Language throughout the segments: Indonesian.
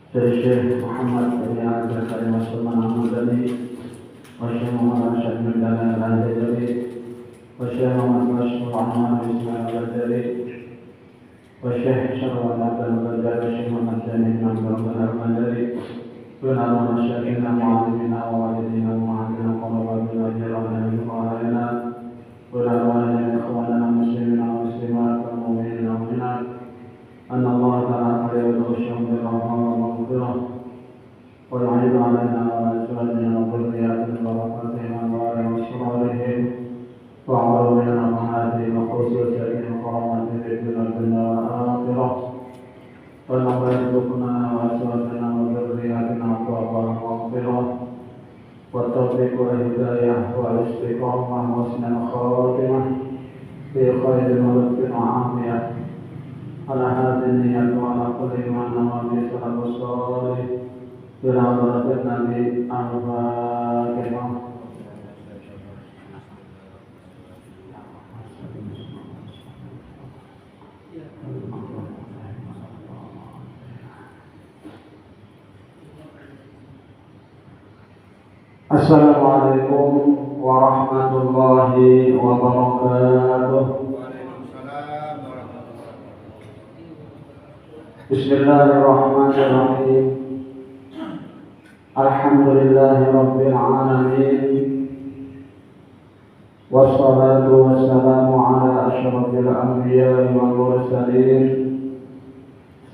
Syekh Muhammad bin Abdul Karim As-Sulman Al-Madani wa Syekh Muhammad Syekh bin Dalal Al-Jazari wa Syekh Muhammad Mashmur Ahmad Ismail Al-Jazari wa Syekh Syarwan Abdul Al-Jazari wa Syekh Muhammad Jani bin Abdul Al-Madani wa nama Syekhina Mu'alimina wa walidina wa ma'adina wa ma'adina wa jirahna wa ma'adina wa nama ikhwanana muslimina wa muslimat wa mu'minina wa mu'minat أن الله تعالى يغشهم بالرحمة والمغفرة ويعيد علينا وأزواجنا وذرياتنا وبركاتهم وعلى وصالحهم وعلومنا ومعادهم وخصوصياتهم وكراماتهم في الدنيا والآخرة ونحن يرزقنا وأزواجنا وذرياتنا وطاعة ومغفرة والتوفيق والهداية والاستقامة وحسن الخاتمة في خير ولطف وعافية على هذه النية وعلى كل من نوى بسلف الصالح إلى حضرة النبي الفاتحة. Assalamualaikum warahmatullahi wabarakatuh. Bismillahirrahmanirrahim. Alhamdulillahi rabbil alamin. Wassalatu wassalamu ala asyrafil anbiya'i wal mursalin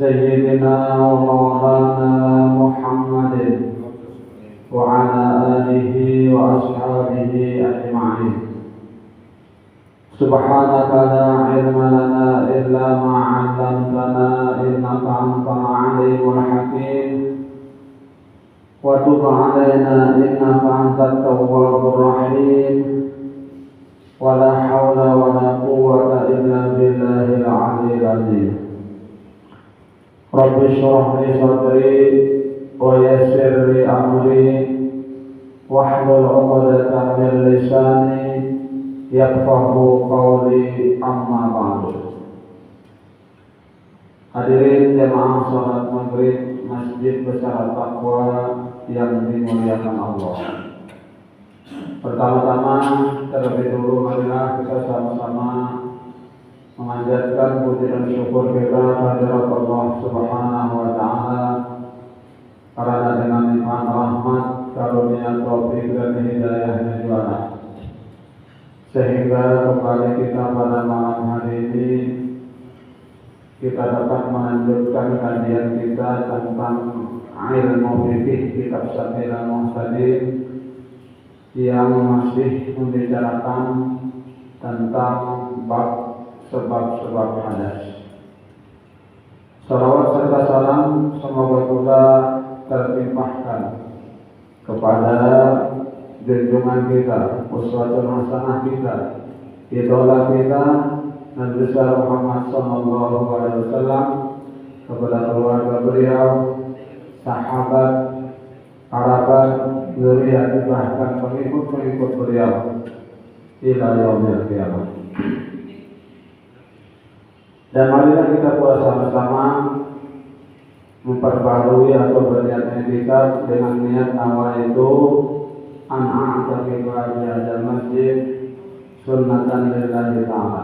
sayyidina wa maulana Muhammadin wa ala alihi wa ashabihi ajma'in. Subhanaka la ilma lana illa ma 'allamtana innaka antal alimul hakim wa tub 'alaina innaka antat tawwabur rahim wa la haula wa la quwwata illa billahil 'aliyyil 'azim. Rabbi shrah li sadri wa yassir li amri wahlul 'uqdatam min lisani yafqahu qawli amma ba'du. Hadirin jamaah salat maghrib Masjid Besar Taqwa yang dimuliakan Allah. Pertama-tama terlebih dulu marilah kita sama-sama memanjatkan puji dan syukur kita kehadirat Allah Subhanahu wa taala karena dengan nikmat rahmat, karunia, taufik dan hidayahnya juara, sehingga kembali kita pada malam hari ini kita dapat melanjutkan kajian kita tentang ilmu fikih kitab Sabilul Muhtadin yang masih membicarakan tentang bab sebab-sebab hadas. Salawat serta salam semoga pula terlimpahkan kepada junjungan kita, uswatun hasanah kita, idola kita, Nabi besar Muhammad sallallahu alaihi wasallam, kepada keluarga beliau, sahabat, kerabat, zuriat, bahkan pengikut-pengikut beliau ila yaumil qiyamah. Dan marilah kita pula sama-sama memperbarui atau berniat etika dengan niat awal itu an-a'taqidu al masjid sunnatan lillahi ta'ala.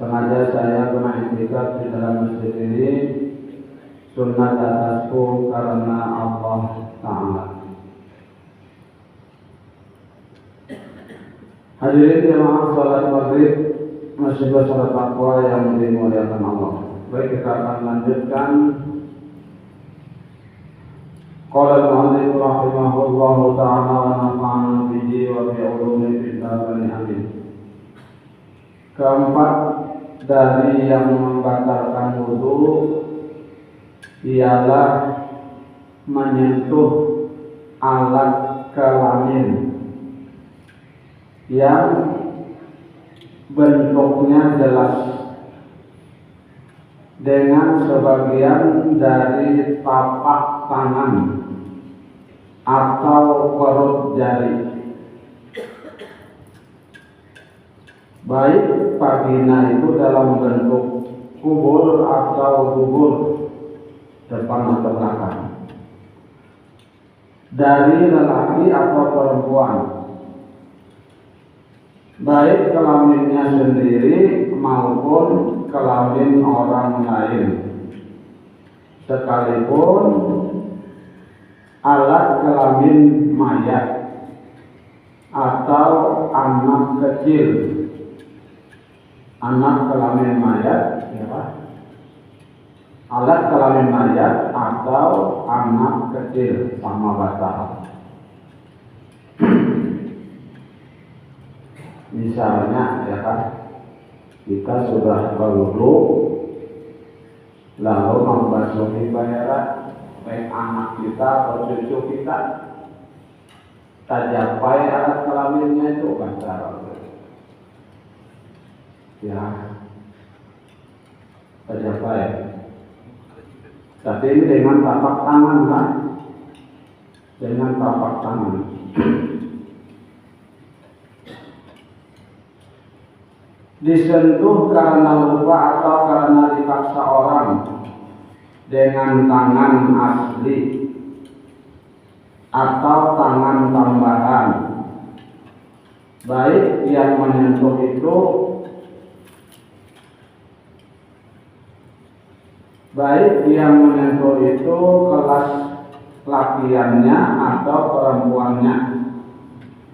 Sengaja saya beriktikaf di dalam masjid ini sunnat atasku karena Allah Ta'ala. Hadirin jemaah salat maghrib Masjid Besar Taqwa yang dimuliakan Allah. Baik, kita akan lanjutkan. Qala al-mu'allif rahimahullahu ta'ala wa nafa'ana bihi wa bi ulumihi fid dharain amin. Keempat dari yang membatalkan wudu ialah menyentuh alat kelamin yang bentuknya jelas dengan sebagian dari tapak tangan atau perut jari, baik vagina itu dalam bentuk kubur atau dubur depan atau belakang, dari lelaki atau perempuan, baik kelaminnya sendiri maupun kelamin orang lain, sekalipun alat kelamin mayat atau anak kecil. Anak kelamin mayat, ya, alat kelamin mayat atau anak kecil sama batal. Misalnya, ya kan, kita sudah berwudu lalu membasuhi bayaran, baik anak kita atau cucu kita, tajapai alat kelaminnya itu kan cara ya tajapai. Tapi ini dengan tapak tangan kan, dengan tapak tangan. Disentuh karena lupa atau karena dipaksa orang dengan tangan asli atau tangan tambahan, baik yang menyentuh itu kelas lakiannya atau perempuannya,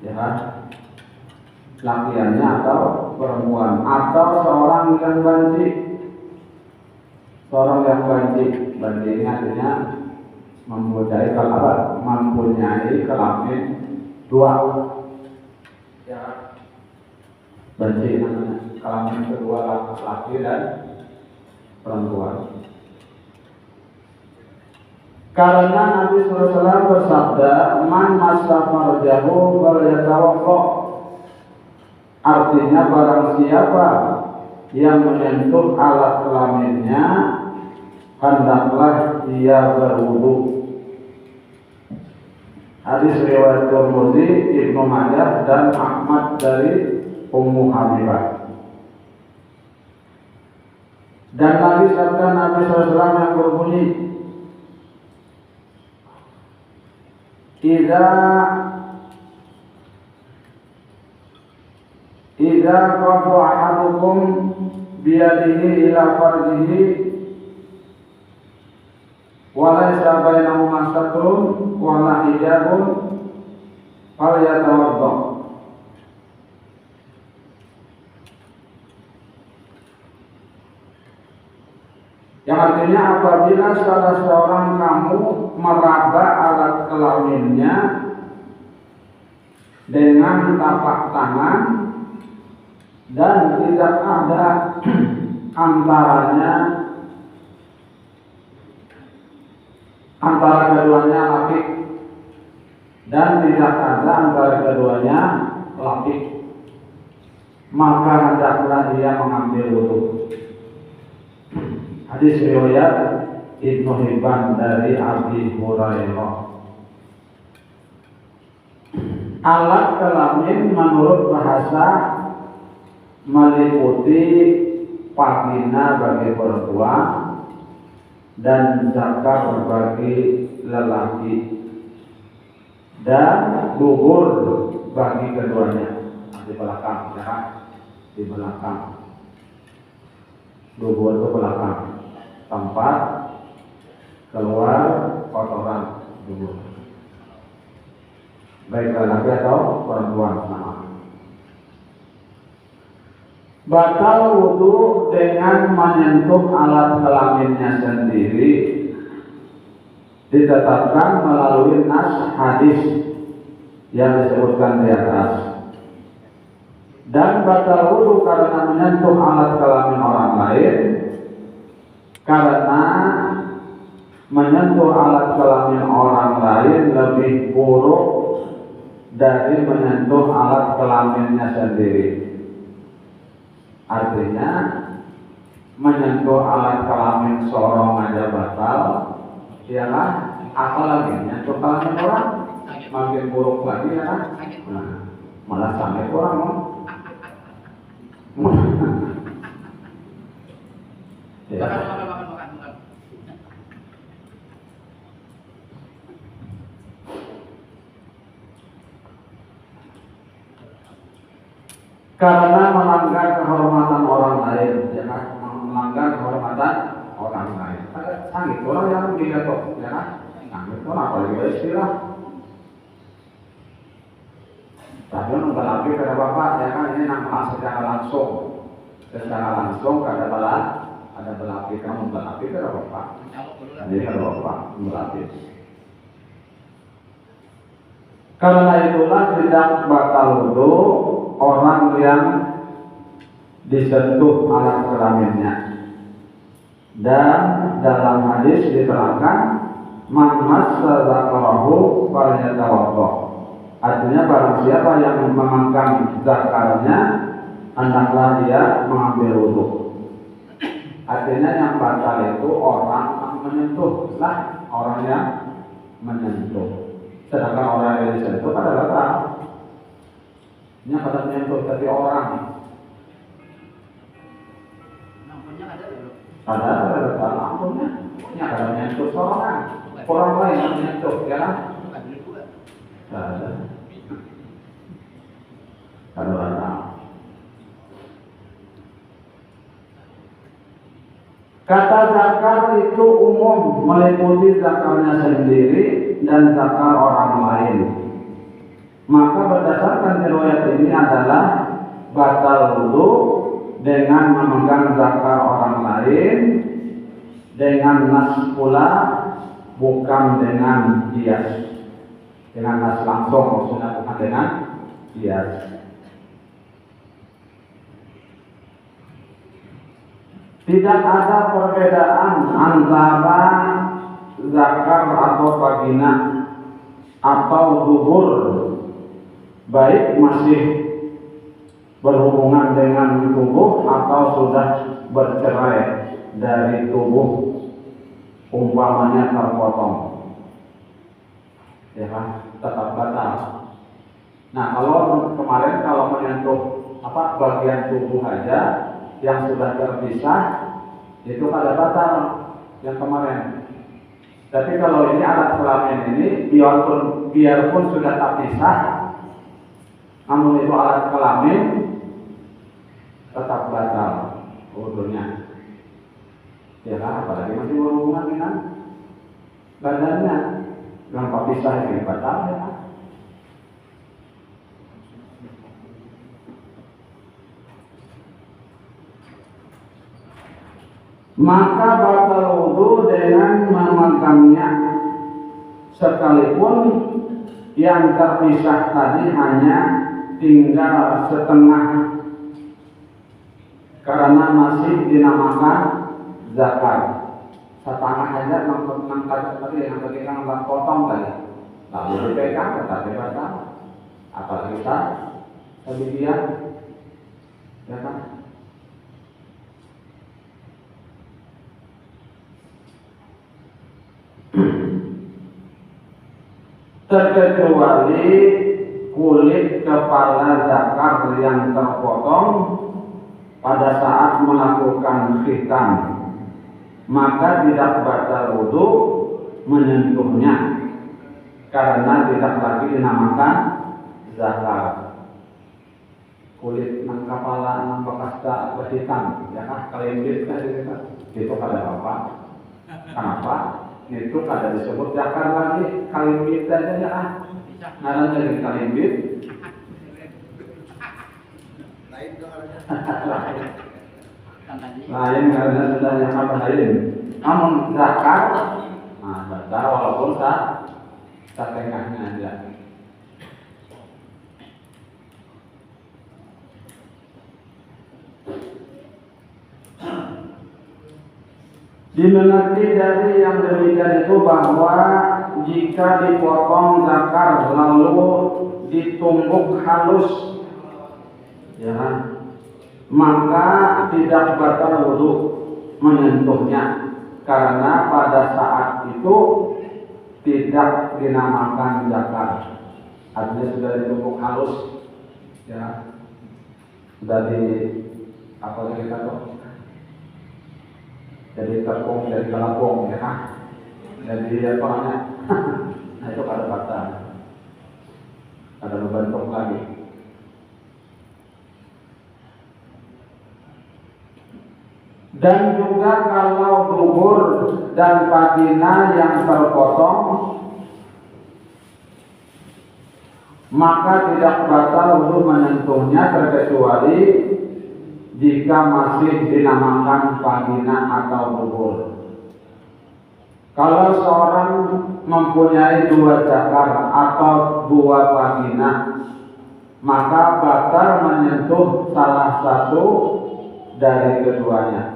ya, lakiannya atau perempuan, atau seorang yang banci. Seorang yang banci ini artinya mempunyai kelamin dua, ya, banci namanya, kelamin kedua, laki dan perempuan. Karena Nabi SAW bersabda, man massa farjahu falyatawadda. Artinya barang siapa yang menyentuh alat kelaminnya, hendaklah dia berwudu. Hadis riwayat Tirmidzi, Ibnu Majah dan Ahmad dari Ummu Habibah. Dan lagi sabda Nabi SAW yang berbunyi, Idza qada ahadukum biyadihi ila farjihi wa laysa bainahuma satrun wa la hijabun falyatawadda. Yang artinya apabila salah seorang kamu meraba alat kelaminnya dengan tapak tangan dan tidak ada antara keduanya laki, dan tidak ada antara keduanya laki, maka hendaklah dia mengambil wudu. Hadis riwayat Ibnu Hibban dari Abi Hurairah. Alat kelamin menurut bahasa meliputi vagina bagi perempuan dan zakar bagi lelaki dan dubur bagi keduanya. Di belakang, ya, di belakang. Dubur itu belakang, tempat keluar kotoran dubur, baik lelaki atau perempuan sama. Batal wudu dengan menyentuh alat kelaminnya sendiri ditetapkan melalui nas hadis yang disebutkan di atas. Dan batal wudu karena menyentuh alat kelamin orang lain, karena menyentuh alat kelamin orang lain lebih buruk dari menyentuh alat kelaminnya sendiri. Artinya menyentuh alat kelamin seorang aja batal, ya kan? Apalagi menyentuh kelamin orang, makin buruk lagi ya kan? Nah, malah sampai orang ya. Karena melanggar kehormatan orang lain, ya kan? Melanggar kehormatan orang lain. Ada sangat orang yang digatok, ya kan? Sangat orang apalagi istilah. Tapi nggak lagi kata bapak, ya kan? Ini nampak secara langsung, kada balas, ada belapis kamu belapis kata bapak. Jadi kata bapak belapis. Karena itulah tidak batal wudu orang yang disentuh alat kelaminnya. Dan dalam hadis diterangkan man massa zakarahu falyatawaddo. Artinya barang siapa yang memegang zakarnya hendaklah dia mengambil wudu. Artinya yang batal itu orang yang menyentuh, lah orang yang menyentuh. Sedangkan orang yang disentuh adalah batal. Ini pada menyentuh tapi orang. Ada ampunnya. Ini ada menyentuh orang lain yang menyentuh, ya kan? Ada. Kata zakar itu umum, meliputi zakarnya sendiri dan zakar orang lain. Maka berdasarkan riwayat ini adalah batal wudu dengan memegang zakar orang lain, dengan nas pula, bukan dengan hias. Dengan nas langsung, maksudnya bukan dengan hias. Tidak ada perbedaan antara zakar atau vagina atau dubur, baik masih berhubungan dengan tubuh atau sudah bercerai dari tubuh, umpamanya terpotong, ya kan, tetap batal. Nah, kalau kemarin kalau menyentuh bagian tubuh aja yang sudah terpisah itu kada batal yang kemarin. Tapi kalau ini alat kelamin ini biarpun sudah terpisah, namun itu alat kelamin tetap batal wudunya. Ya kan, apalagi masih berhubungan dengan badannya, yang terpisah ini batal ya kan. Maka batal wudu dengan memegangnya, sekalipun yang terpisah tadi hanya tinggal setengah, karena masih dinamakan zakar. Setengah aja mengangkat tadi yang kita potong tadi, lalu dipegang tetapi batal. Apalagi kita kemudian, ya kan? Terkecuali kulit kepala zakar yang terpotong pada saat melakukan khitan, maka tidak batal wudu menyentuhnya karena tidak lagi dinamakan zakar. Kulit nang kepala nang bekas berhitam, ya kan, kelimbit kan itu pada apa? Kenapa? Itu kada disebut zakar lagi, kalimbit aja ya kan. Ngaran jadi kalimbit. Lain karena sudah yang apa lain. Namun zakar, nah zakar walaupun tak tengahnya aja. Dimengerti dari yang demikian itu bahwa jika dipotong zakar lalu ditumbuk halus, ya, maka tidak batal wudhu menyentuhnya, karena pada saat itu tidak dinamakan zakar, artinya sudah ditumbuk halus, ya, sudah di apa lagi kita tuh, jadi tepung, jadi kalapung, ya, jadi apa namanya, nah itu kada batal, ada bentuk lagi. Dan juga kalau dubur dan vagina yang terpotong, maka tidak batal untuk menyentuhnya terkecuali jika masih dinamakan vagina atau dubur. Kalau seorang mempunyai 2 zakar atau 2 vagina, maka batal menyentuh salah satu dari keduanya.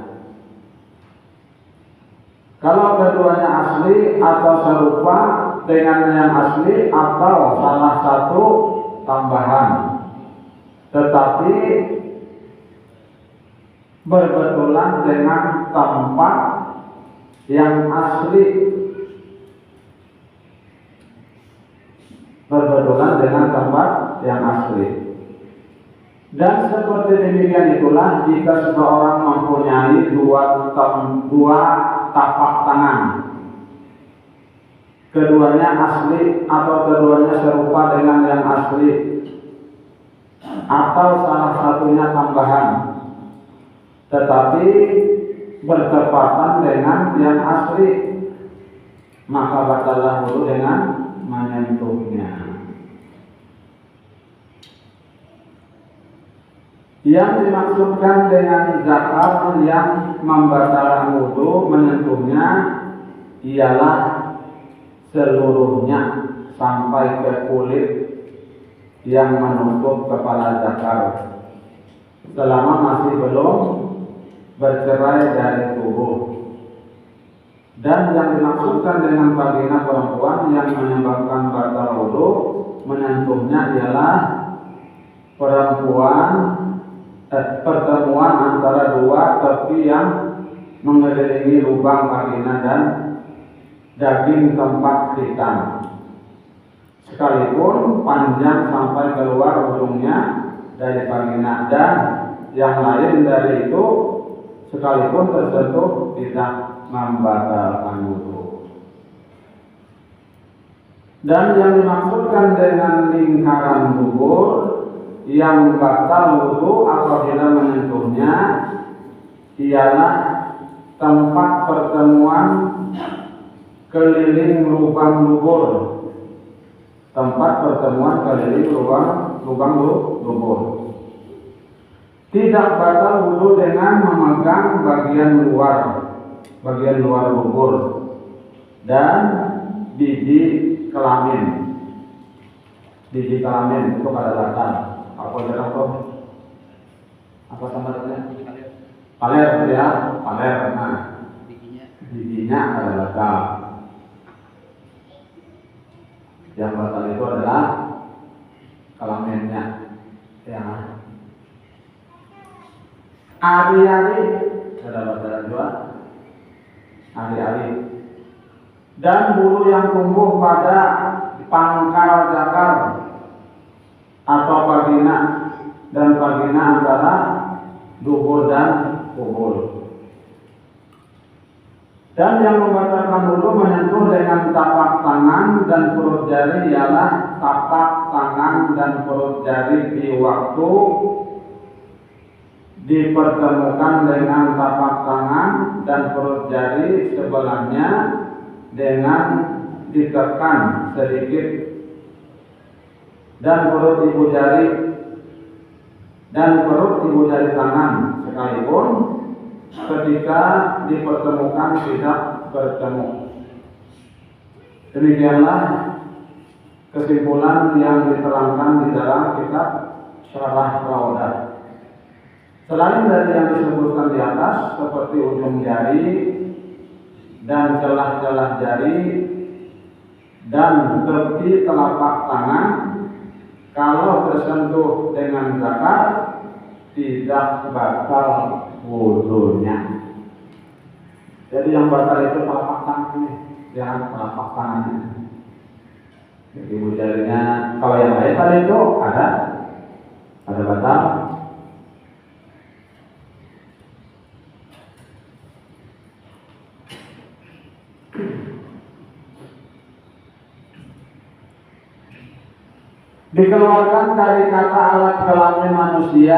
Kalau keduanya asli atau serupa dengan yang asli atau salah satu tambahan, tetapi berbetulan dengan tempat yang asli, berbetulan dengan tempat yang asli. Dan seperti demikian itulah jika seseorang mempunyai dua tapak tangan, keduanya asli atau keduanya serupa dengan yang asli, atau salah satunya tambahan, tetapi bertepatan dengan yang asli, maka batallah wudhu dengan menyentuhnya. Yang dimaksudkan dengan zakar yang membatalkan wudhu menyentuhnya ialah seluruhnya sampai ke kulit yang menutup kepala zakar, selama masih belum bercerai dari tubuh. Dan yang dimaksudkan dengan vagina perempuan yang menyebabkan batal wudhu menyentuhnya ialah pertemuan antara 2 tepi yang mengelilingi lubang vagina dan daging tempat hitam, sekalipun panjang sampai keluar ujungnya dari vagina, dan yang lain dari itu sekalipun tersentuh tidak membatalkan wudhu. Dan yang dimaksudkan dengan lingkaran dubur yang batal wudhu apabila menyentuhnya ialah tempat pertemuan keliling lubang dubur, tempat pertemuan keliling lubang dubur. Tidak batal wudhu dengan memegang bagian luar dubur dan biji kelamin. Biji kelamin itu pada batal. Apa jarak tuh? Apa sambalnya? Paler ya, paler. Nah, bijinya ada batal. Yang batal itu adalah kelaminnya. Ya. Ari-ari ada batal juga. Ari-ari. Dan bulu yang tumbuh pada pangkal zakar atau vagina, dan vagina antara dubur dan kubul. Dan yang membatalkan wudhu menyentuh dengan tapak tangan dan perut jari ialah tapak tangan dan perut jari di waktu dipertemukan dengan tapak tangan dan perut jari sebelahnya dengan ditekan sedikit, dan perut ibu jari tangan sekalipun ketika dipertemukan tidak bertemu. Demikianlah kesimpulan yang diterangkan di dalam kitab Syarah Rawdah. Selain dari yang disebutkan di atas seperti ujung jari dan celah-celah jari dan tepi telapak tangan kalau tersentuh dengan zakar tidak batal wudunya. Jadi yang batal itu telapak tangan ini, jangan telapak tangannya. Jadi jarinya, kalau yang lain tadi itu ada batal. Dikeluarkan dari kata alat kelamin manusia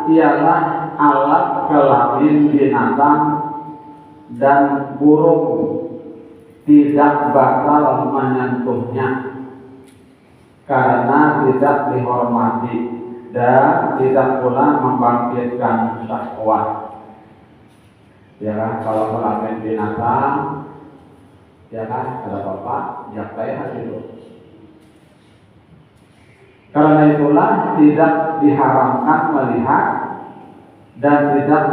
ialah alat kelamin binatang dan burung, tidak batal menyentuhnya karena tidak dihormati dan tidak pula membangkitkan syahwat. Ya kan, kalau kelamin binatang, ya kan, ada bapak, jaktai hasil. Karena itulah tidak diharamkan melihat dan tidak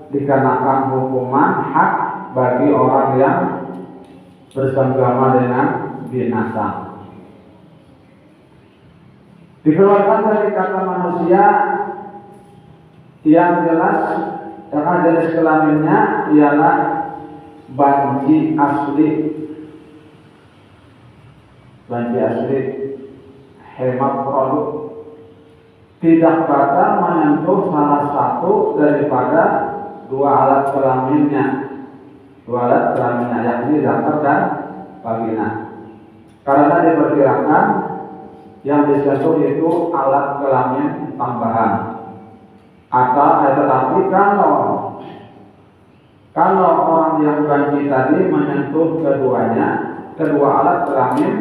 dikenakan hukuman hak bagi orang yang bersenggama dengan binatang. Dikeluarkan dari kata manusia yang jelas, karena jenis kelaminnya ialah banci asli. Banci asli, hemat produk, tidak batal menyentuh salah satu daripada dua alat kelaminnya. Dua alat kelaminnya yakni zakar dan vagina. Karena diperkirakan yang disentuh itu alat kelamin tambahan. Tetapi kalau orang yang banci tadi menyentuh kedua alat kelamin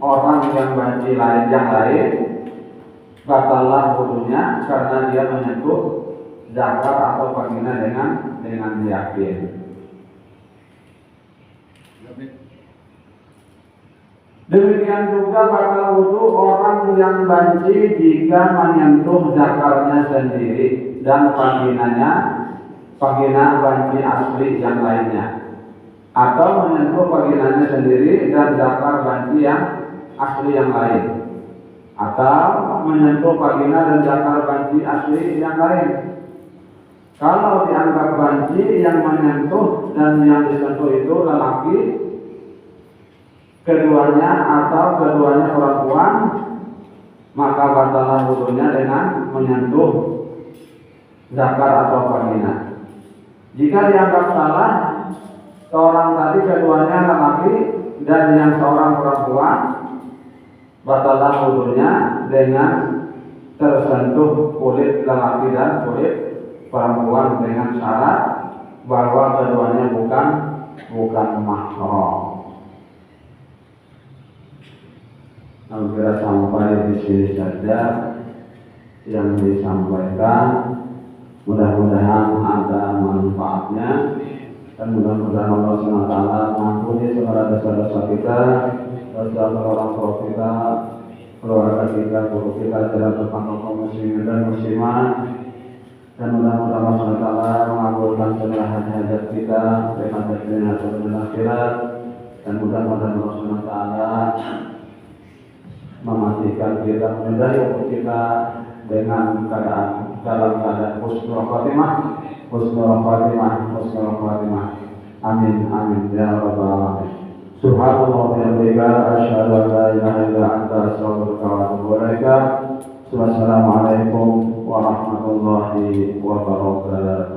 orang yang banci yang lain, batallah wudunya karena dia menyentuh zakar atau vagina dengan yakin. Demikian juga batal wudu orang yang banci jika menyentuh zakarnya sendiri dan vagina banci asli yang lainnya, atau menyentuh vaginanya sendiri dan zakar banci yang asli yang lain, atau menyentuh vagina dan zakar banci asli yang lain. Kalau dianggap banci yang menyentuh dan yang disentuh itu lelaki, keduanya atau keduanya perempuan, maka batallah wudunya dengan menyentuh zakar atau vagina. Jika dianggap salah, seorang tadi keduanya lelaki dan yang seorang perempuan, batallah wudunya dengan tersentuh kulit lelaki dan kulit perempuan dengan syarat bahwa keduanya bukan mahram. Hampir sampai di sini saja yang disampaikan. Mudah-mudahan ada manfaatnya dan mudah-mudahan Allah SWT mengampuni segala dosa-dosa kita, dosa orang tua kita, keluarga kita, guru kita, jalan depan kaum muslimin dan muslimat. Dan mudah-mudahan Allah SWT mengabulkan segala hajat kita, hajat dunia dan akhirat. Dan mudah-mudahan Allah SWT memastikan kita menjadi umur kita dengan dalam keadaan husnul khatimah. Amin amin ya rabbal alamin. Subhanallah wa bihamdihi asyhadu an la ilaha illa anta astaghfiruka wa atubu ilaik. Wassalamualaikum warahmatullahi wabarakatuh.